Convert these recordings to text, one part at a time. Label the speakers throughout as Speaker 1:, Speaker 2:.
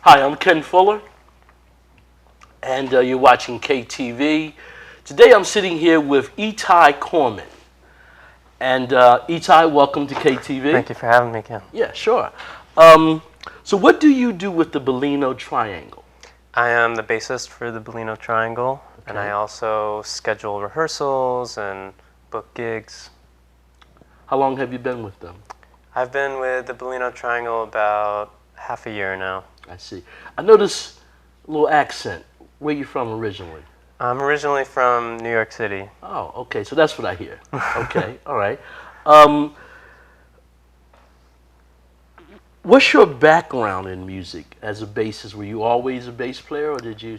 Speaker 1: Hi, I'm Ken Fuller, and you're watching KTV. Today I'm sitting here with Ittai Korman. And Ittai, welcome to KTV.
Speaker 2: Thank you for having me, Ken.
Speaker 1: Yeah, sure. So what do you do with the Bellino Triangle?
Speaker 2: I am the bassist for the Bellino Triangle, and
Speaker 1: Okay.
Speaker 2: I also schedule rehearsals and book gigs.
Speaker 1: How long have you been with them?
Speaker 2: I've been with the Bellino Triangle about half a year now.
Speaker 1: I see. I notice a little accent. Where you from originally?
Speaker 2: I'm originally from New York City.
Speaker 1: Oh, okay. So that's what I hear. Okay, all right. Um, what's your background in music as a bassist? Were you always a bass player, or did you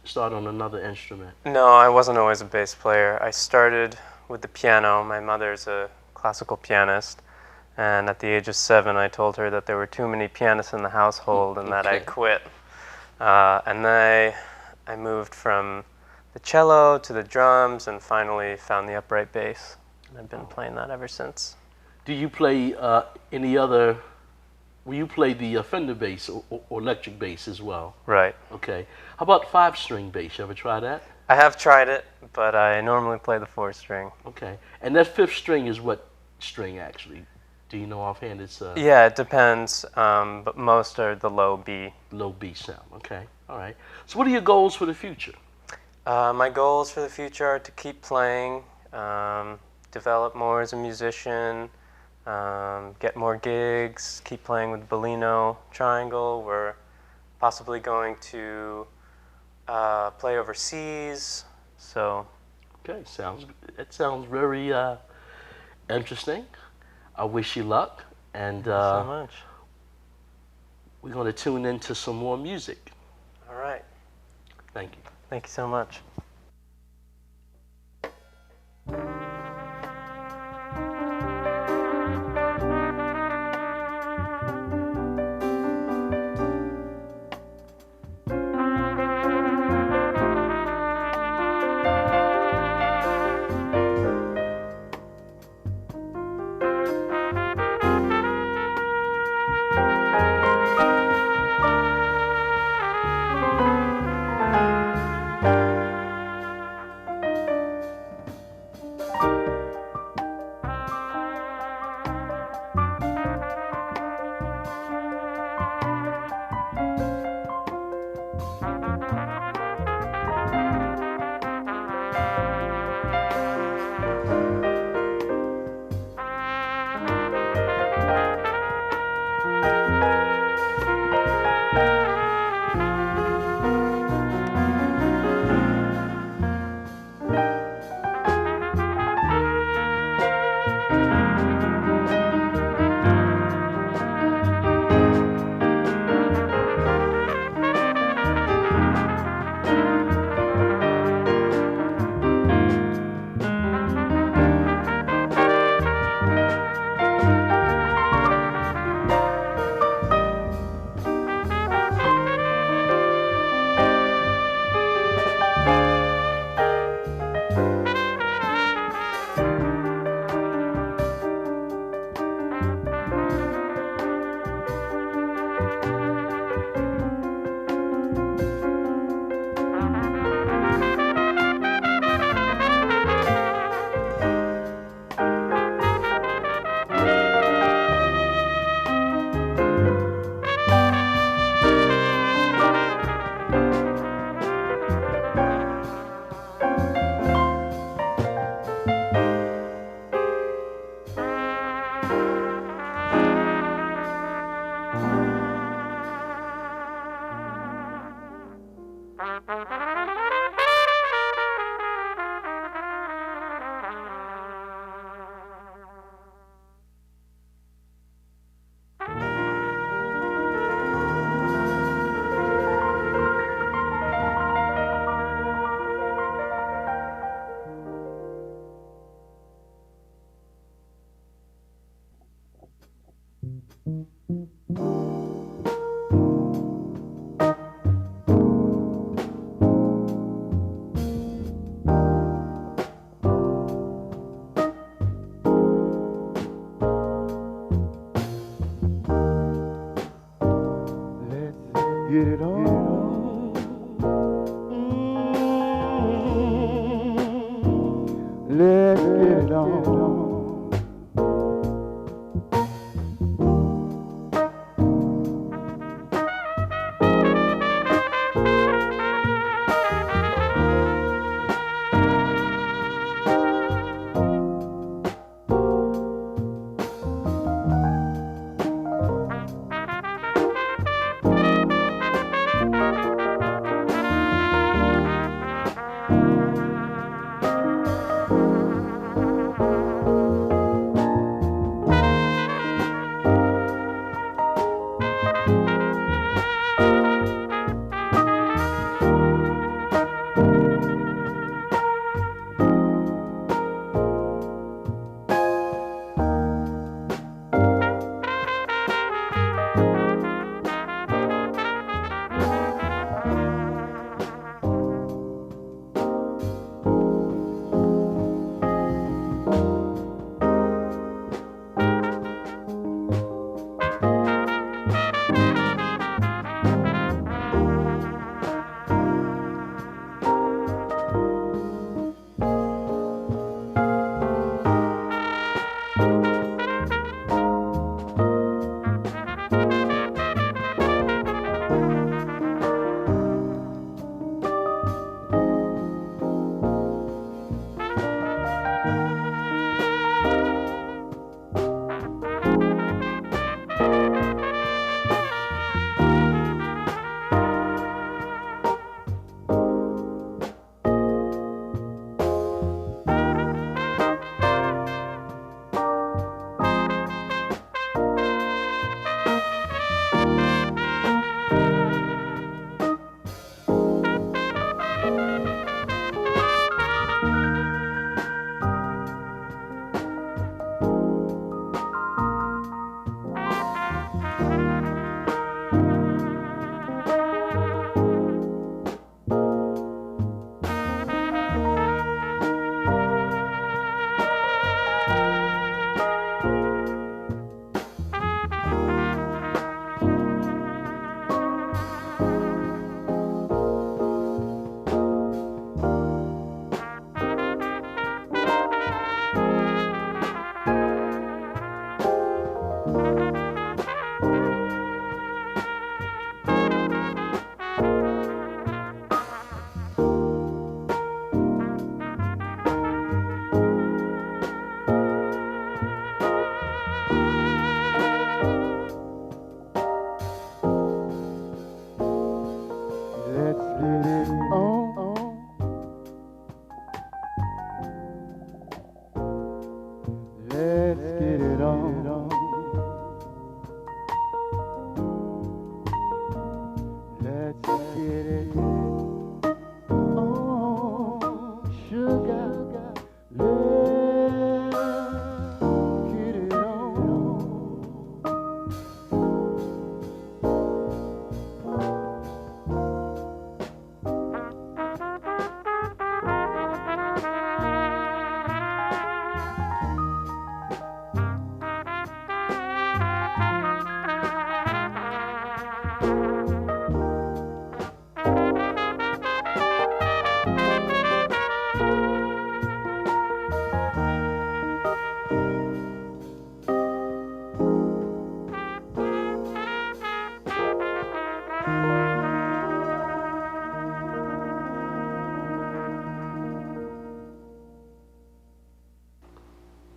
Speaker 1: start on another instrument?
Speaker 2: No, I wasn't always a bass player. I started with the piano. My mother's a classical pianist, and at the age of 7, I told her that there were too many pianists in the household and that I'd quit. And then I moved from the cello to the drums and finally found the upright bass. And I've been playing that ever since.
Speaker 1: Do you play any other? Will you play the Fender bass or electric bass as well?
Speaker 2: Right.
Speaker 1: Okay. How about 5-string bass? You ever try that?
Speaker 2: I have tried it, but I normally play the 4-string.
Speaker 1: Okay. And that 5th string is what string actually? Do you know offhand? It's
Speaker 2: Yeah, it depends, but most are the low B.
Speaker 1: Low B sound. Okay. All right. So what are your goals for the future?
Speaker 2: My goals for the future are to keep playing, develop more as a musician, get more gigs, keep playing with Bellino Triangle. We're possibly going to play overseas. So.
Speaker 1: Okay. That sounds very interesting. I wish you luck, and
Speaker 2: Thank you so much.
Speaker 1: we're going to tune into some more music.
Speaker 2: All right.
Speaker 1: Thank you.
Speaker 2: Thank you so much.
Speaker 3: get it on. Let's get it on.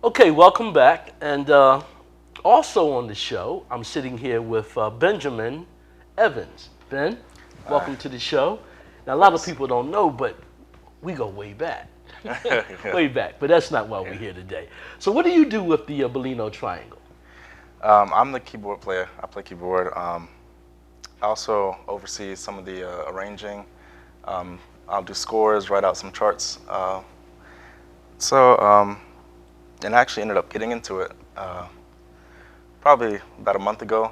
Speaker 1: Okay, welcome back. And also on the show, I'm sitting here with Benjamin Evans. Ben, welcome to the show. Now, a lot of people don't know, but we go way back. Way back. But that's not why we're here today. So what do you do with the Bellino Triangle?
Speaker 4: I'm the keyboard player. I play keyboard. I also oversee some of the arranging. I'll do scores, write out some charts. And I actually ended up getting into it probably about a month ago.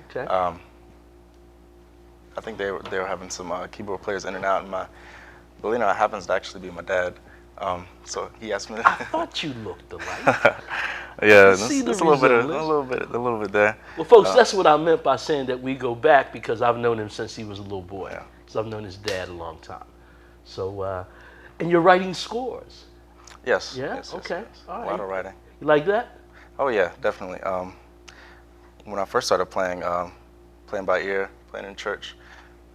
Speaker 1: Okay.
Speaker 4: I think they were having some keyboard players in and out, and my Belino happens to actually be my dad. So he asked me.
Speaker 1: I thought you looked alike.
Speaker 4: Yeah,
Speaker 1: see the
Speaker 4: it's a little bit,
Speaker 1: resemblance.
Speaker 4: a little bit there.
Speaker 1: Well, folks, that's what I meant by saying that we go back, because I've known him since he was a little boy.
Speaker 4: Yeah.
Speaker 1: So I've known his dad a long time. So, and you're writing scores.
Speaker 4: Yes.
Speaker 1: Yeah?
Speaker 4: Yes,
Speaker 1: Okay.
Speaker 4: yes.
Speaker 1: All
Speaker 4: A
Speaker 1: right.
Speaker 4: lot of writing.
Speaker 1: You like that?
Speaker 4: Oh yeah, definitely. When I first started playing, playing by ear, playing in church,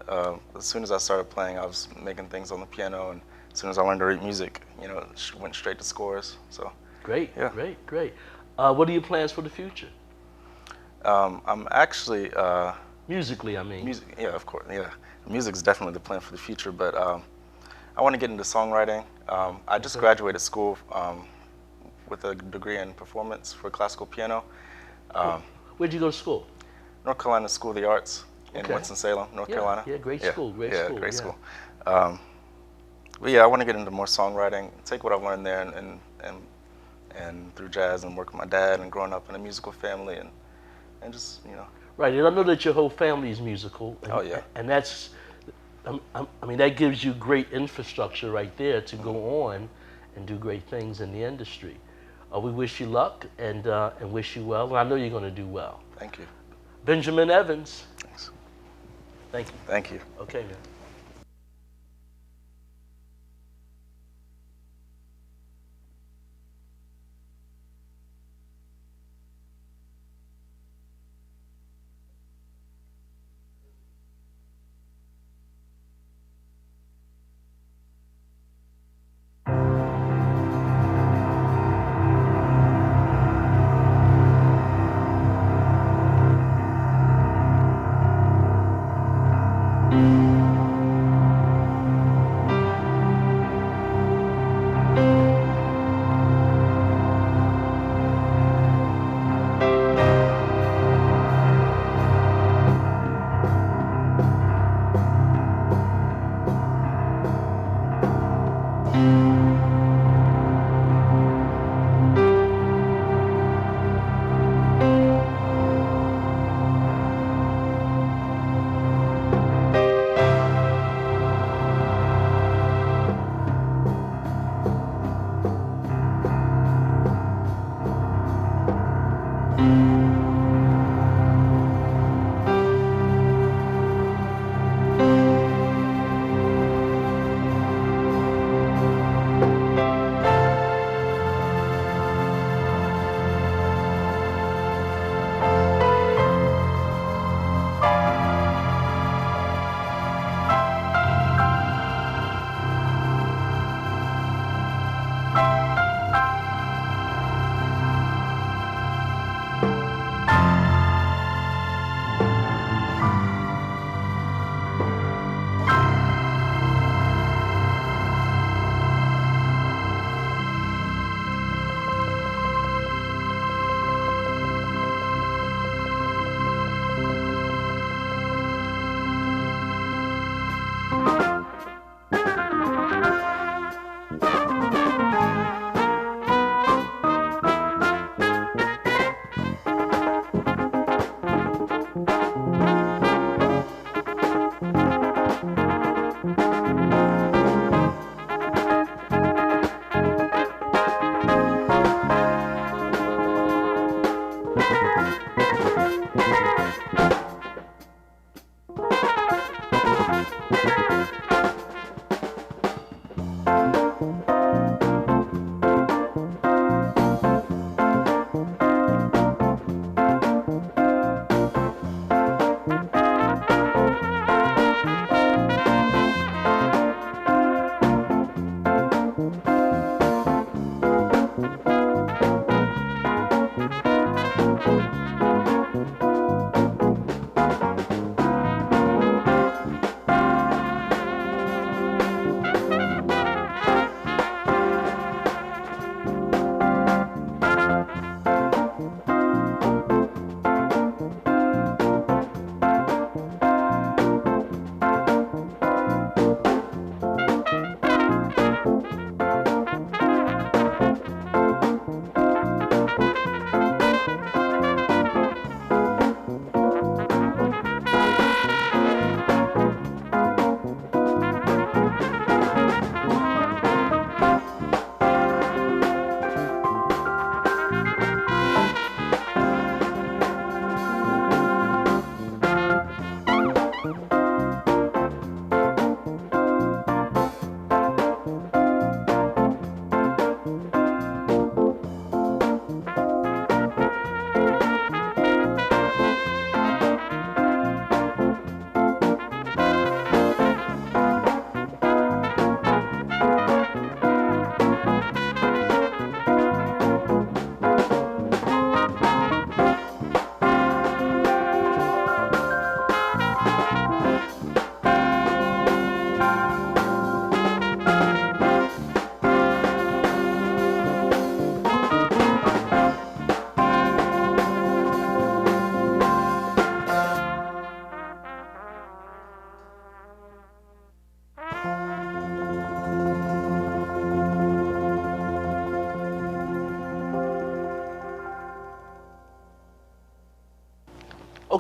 Speaker 4: as soon as I started playing, I was making things on the piano, and as soon as I learned to read music, went straight to scores. So.
Speaker 1: Great,
Speaker 4: Yeah.
Speaker 1: great. What are your plans for the future?
Speaker 4: I'm actually
Speaker 1: Musically, I mean.
Speaker 4: music. Yeah, of course. Yeah, music is definitely the plan for the future. But I want to get into songwriting. I just graduated school with a degree in performance for classical piano.
Speaker 1: Where'd you go to school?
Speaker 4: North Carolina School of the Arts in
Speaker 1: Okay.
Speaker 4: Winston-Salem, North Carolina.
Speaker 1: Yeah, great school, great
Speaker 4: yeah,
Speaker 1: school.
Speaker 4: great
Speaker 1: yeah.
Speaker 4: school. But yeah, I want to get into more songwriting, take what I've learned there and through jazz, and work with my dad, and growing up in a musical family, and just,
Speaker 1: Right, and I know that your whole family is musical. And,
Speaker 4: Oh, yeah.
Speaker 1: And that's, I mean, that gives you great infrastructure right there to go on and do great things in the industry. We wish you luck and wish you well, and I know you're going to do well.
Speaker 4: Thank you.
Speaker 1: Benjamin Evans.
Speaker 4: Thanks.
Speaker 1: Thank you.
Speaker 4: Thank you.
Speaker 1: Okay, man.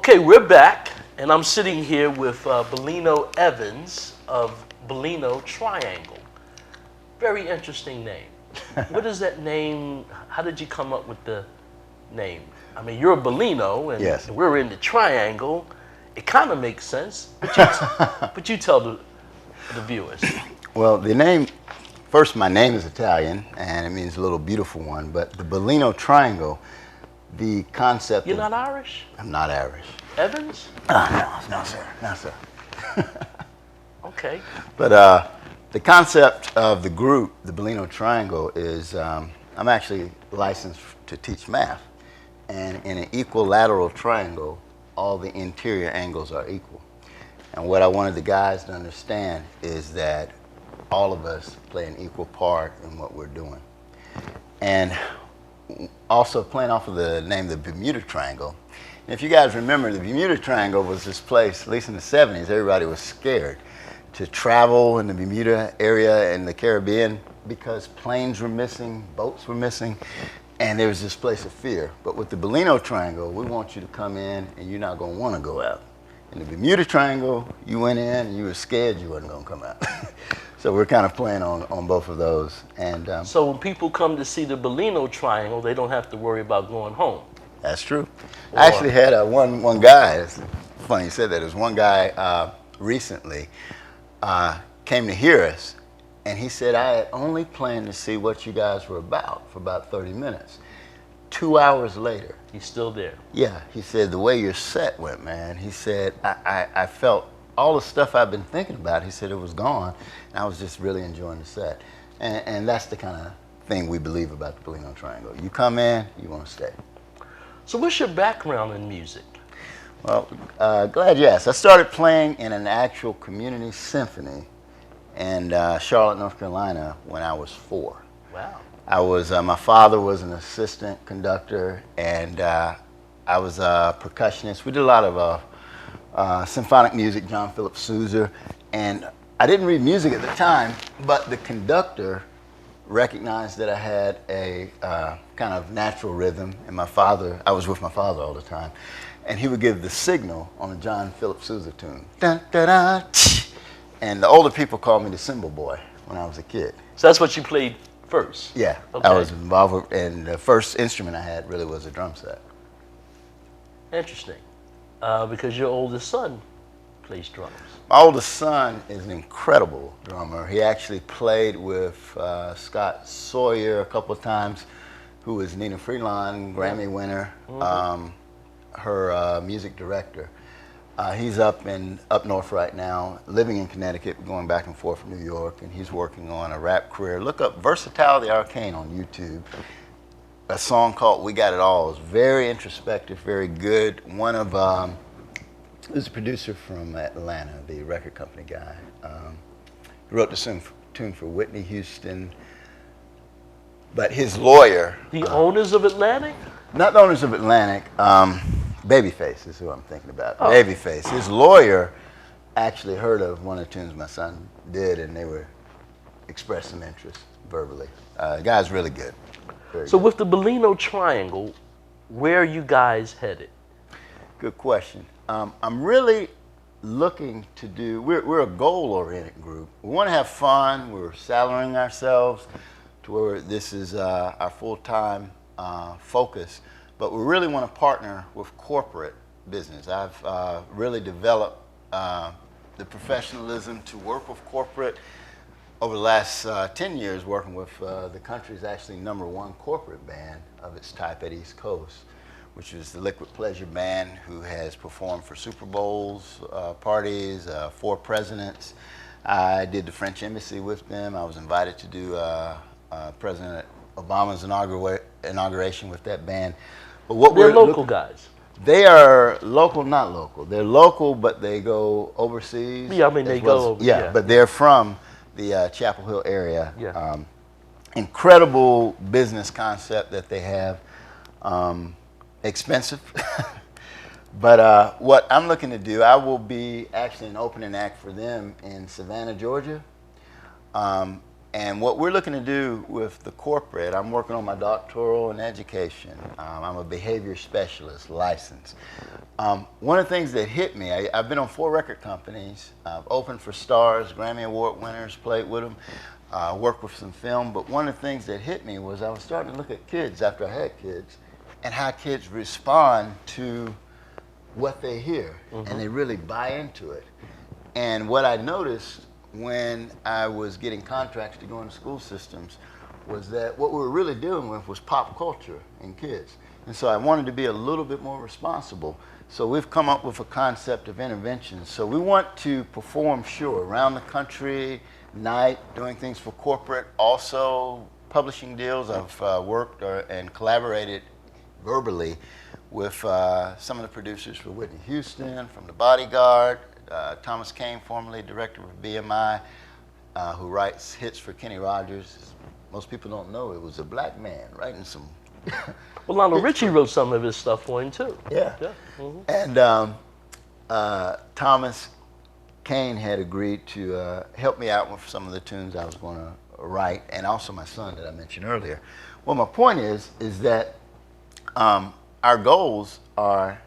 Speaker 1: Okay, we're back, and I'm sitting here with Belino Evans of Bellino Triangle. Very interesting name. What is that name? How did you come up with the name? I mean, you're a Belino, and
Speaker 5: Yes.
Speaker 1: we're in the Triangle. It kind of makes sense, but you tell the viewers.
Speaker 5: Well, the name, first, my name is Italian, and it means a little beautiful one, but the Bellino Triangle, the concept
Speaker 1: You're
Speaker 5: of,
Speaker 1: not Irish?
Speaker 5: I'm not Irish.
Speaker 1: Evans?
Speaker 5: No, sir. No, sir.
Speaker 1: Okay.
Speaker 5: But the concept of the group, the Bellino Triangle, is I'm actually licensed to teach math. And in an equilateral triangle, all the interior angles are equal. And what I wanted the guys to understand is that all of us play an equal part in what we're doing. And also playing off of the name, the Bermuda Triangle. And if you guys remember, the Bermuda Triangle was this place, at least in the 70s, everybody was scared to travel in the Bermuda area in the Caribbean because planes were missing, boats were missing, and there was this place of fear. But with the Bellino Triangle, we want you to come in and you're not going to want to go out. In the Bermuda Triangle, you went in and you were scared you wasn't going to come out. So we're kind of playing on both of those. And
Speaker 1: So when people come to see the Bellino Triangle, they don't have to worry about going home.
Speaker 5: that's true. I actually had one guy, it's funny you said that, there's one guy recently came to hear us, and he said, I had only planned to see what you guys were about for about 30 minutes. 2 hours later.
Speaker 1: He's still there.
Speaker 5: Yeah, he said, the way your set went, man, he said, I felt all the stuff I've been thinking about, he said it was gone, and I was just really enjoying the set. And that's the kind of thing we believe about the Bellino Triangle. You come in, you want to stay.
Speaker 1: So what's your background in music?
Speaker 5: Well, glad you asked. I started playing in an actual community symphony in Charlotte, North Carolina when I was 4.
Speaker 1: Wow.
Speaker 5: I was, my father was an assistant conductor, and I was a percussionist. We did a lot of symphonic music, John Philip Sousa, and I didn't read music at the time, but the conductor recognized that I had a kind of natural rhythm, and I was with my father all the time, and he would give the signal on a John Philip Sousa tune. Dun, dun, dun, and the older people called me the cymbal boy when I was a kid.
Speaker 1: So that's what you played first?
Speaker 5: Yeah,
Speaker 1: Okay.
Speaker 5: I was involved with, and the first instrument I had really was a drum set.
Speaker 1: Interesting. Because your oldest son plays drums.
Speaker 5: My oldest son is an incredible drummer. He actually played with Scott Sawyer a couple of times, who is Nina Freelon, Grammy winner, her music director. He's up north right now, living in Connecticut, going back and forth from New York, and he's working on a rap career. Look up Versatility Arcane on YouTube. A song called We Got It All is very introspective, very good. One of there's a producer from Atlanta, the record company guy. He wrote the tune for Whitney Houston, but his lawyer.
Speaker 1: The owners of Atlantic?
Speaker 5: Not the owners of Atlantic. Babyface is who I'm thinking about.
Speaker 1: Oh.
Speaker 5: Babyface. His lawyer actually heard of one of the tunes my son did, and they were expressed some interest verbally. The guy's really good. Very
Speaker 1: So
Speaker 5: good.
Speaker 1: with the Bellino Triangle, where are you guys headed?
Speaker 5: Good question. I'm really looking to do, we're a goal-oriented group. We want to have fun. We're salarying ourselves to where this is our full-time focus. But we really want to partner with corporate business. I've really developed the professionalism to work with corporate over the last 10 years, working with the country's actually #1 corporate band of its type at East Coast, which is the Liquid Pleasure Band, who has performed for Super Bowls, parties, 4 presidents. I did the French Embassy with them. I was invited to do President Obama's inauguration with that band. But what
Speaker 1: They're local guys.
Speaker 5: They are local, not local. They're local, but they go overseas.
Speaker 1: Yeah, I mean, they
Speaker 5: as well
Speaker 1: go
Speaker 5: as-
Speaker 1: over-
Speaker 5: yeah,
Speaker 1: yeah.
Speaker 5: but they're from the Chapel Hill area.
Speaker 1: Yeah.
Speaker 5: Incredible business concept that they have. Expensive. But what I'm looking to do, I will be actually an opening act for them in Savannah, Georgia. And what we're looking to do with the corporate, I'm working on my doctoral in education. I'm a behavior specialist, licensed. One of the things that hit me, I've been on 4 record companies. I've opened for stars, Grammy Award winners, played with them, worked with some film. But one of the things that hit me was I was starting to look at kids after I had kids and how kids respond to what they hear, and they really buy into it. And what I noticed when I was getting contracts to go into school systems was that what we were really dealing with was pop culture in kids. And so I wanted to be a little bit more responsible. So we've come up with a concept of intervention. So we want to perform, sure, around the country, night, doing things for corporate, also publishing deals. I've worked and collaborated verbally with some of the producers for Whitney Houston, from The Bodyguard, Thomas Kenn, formerly director of BMI, who writes hits for Kenny Rogers. Most people don't know it was a black man writing some.
Speaker 1: Well, Lionel Richie wrote some of his stuff for him too.
Speaker 5: Yeah. And Thomas Kenn had agreed to help me out with some of the tunes I was going to write, and also my son that I mentioned earlier. Well, my point is that our goals are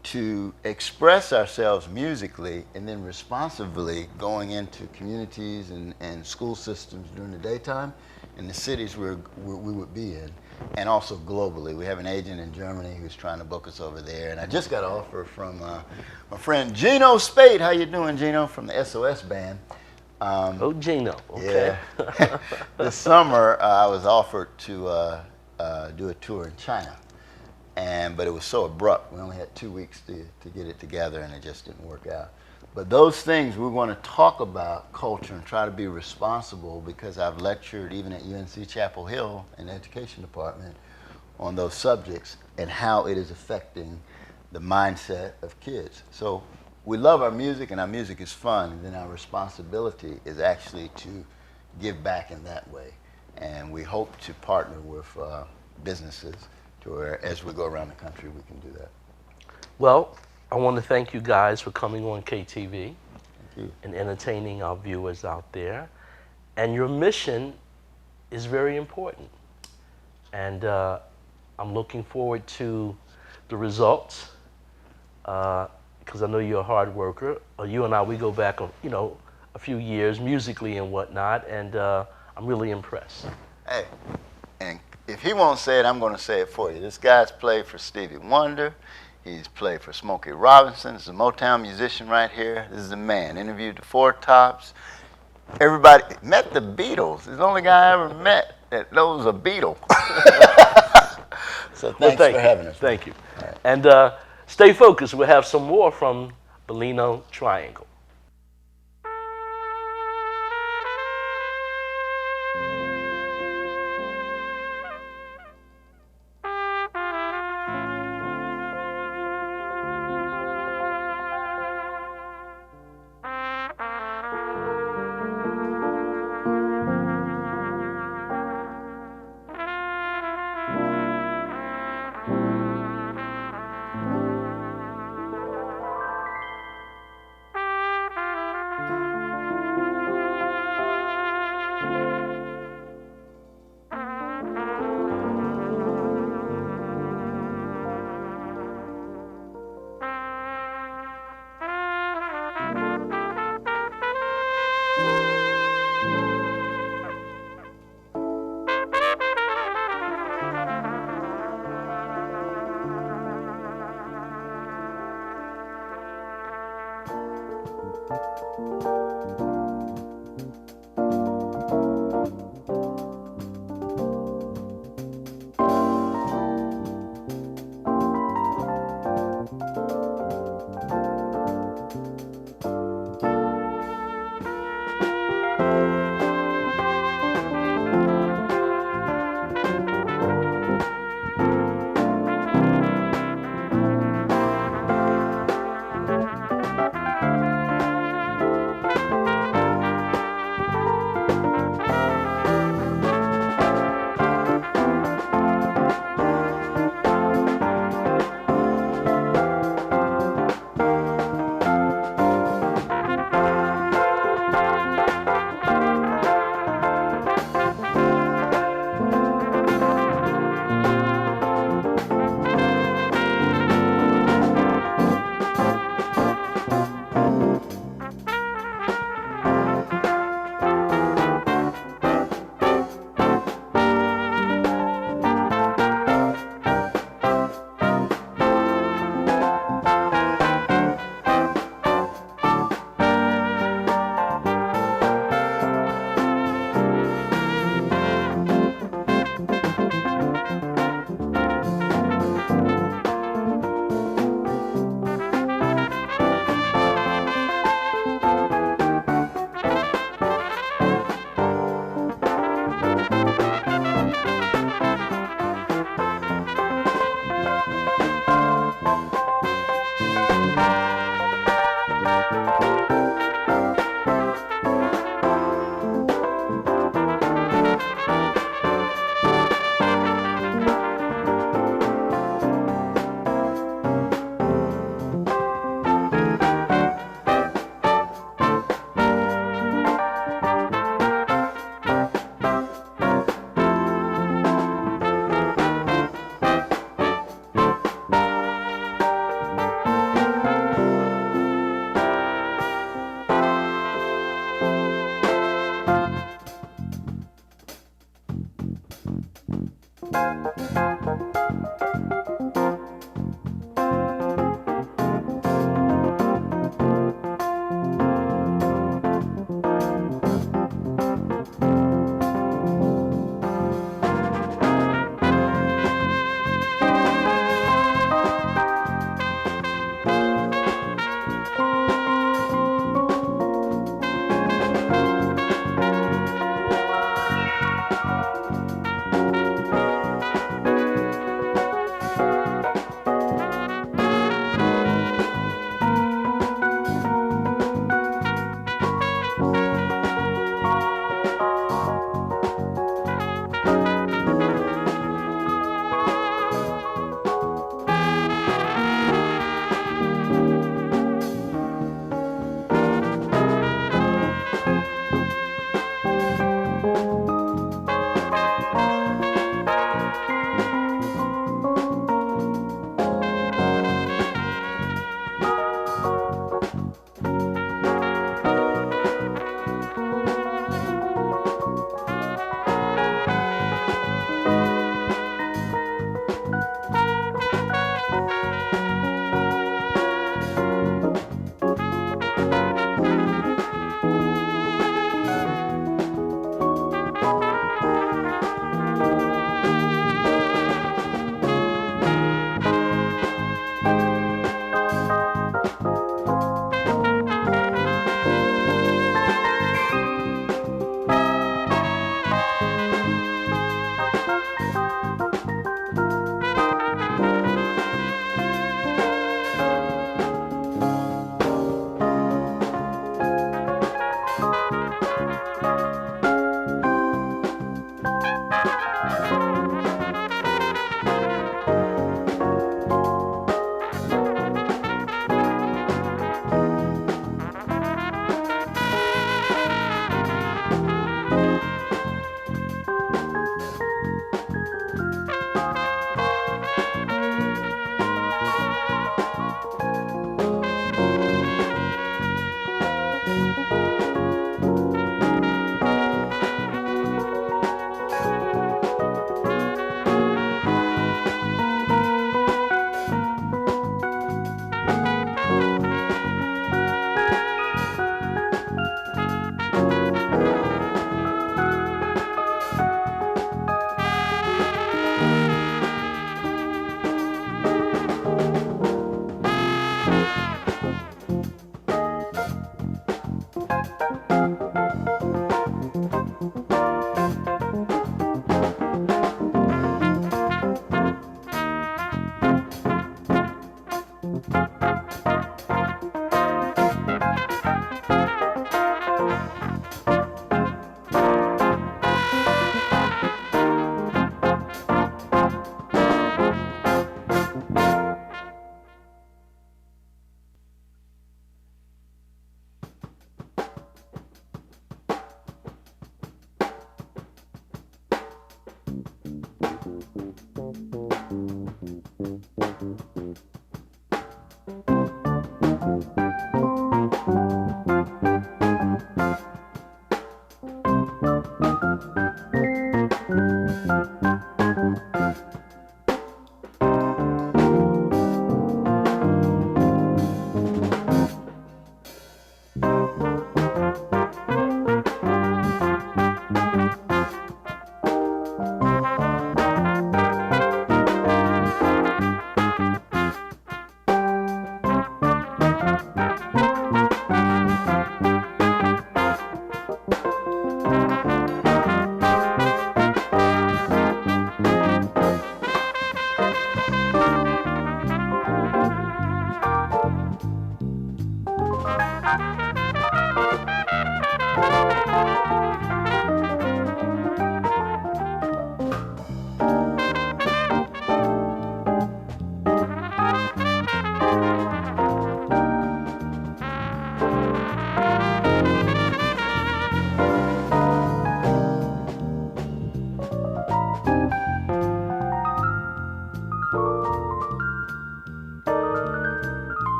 Speaker 5: to express ourselves musically and then responsibly going into communities and school systems during the daytime in the cities where we would be in, and also globally. We have an agent in Germany who's trying to book us over there, and I just got an offer from my friend Gino Spade. How you doing, Gino, from the SOS band?
Speaker 1: Oh, Gino, okay.
Speaker 5: Yeah. This summer, I was offered to do a tour in China. But it was so abrupt. We only had 2 weeks to get it together, and it just didn't work out. But those things, we want to talk about culture and try to be responsible, because I've lectured even at UNC Chapel Hill in the education department on those subjects and how it is affecting the mindset of kids. So we love our music, and our music is fun, and then our responsibility is actually to give back in that way. And we hope to partner with businesses to where, as we go around the country, we can do that.
Speaker 1: Well, I want to thank you guys for coming on KTV
Speaker 5: Thank you.
Speaker 1: and entertaining our viewers out there. And your mission is very important. And I'm looking forward to the results, because I know you're a hard worker. You and I, we go back, a few years musically and whatnot, and I'm really impressed.
Speaker 5: Hey, and if he won't say it, I'm going to say it for you. This guy's played for Stevie Wonder. He's played for Smokey Robinson. This is a Motown musician right here. This is the man. Interviewed the Four Tops. Everybody met the Beatles. He's the only guy I ever met that knows a Beatle. So thanks for having us.
Speaker 1: Thank you.
Speaker 5: Right.
Speaker 1: And stay focused. We'll have some more from Bellino Triangle.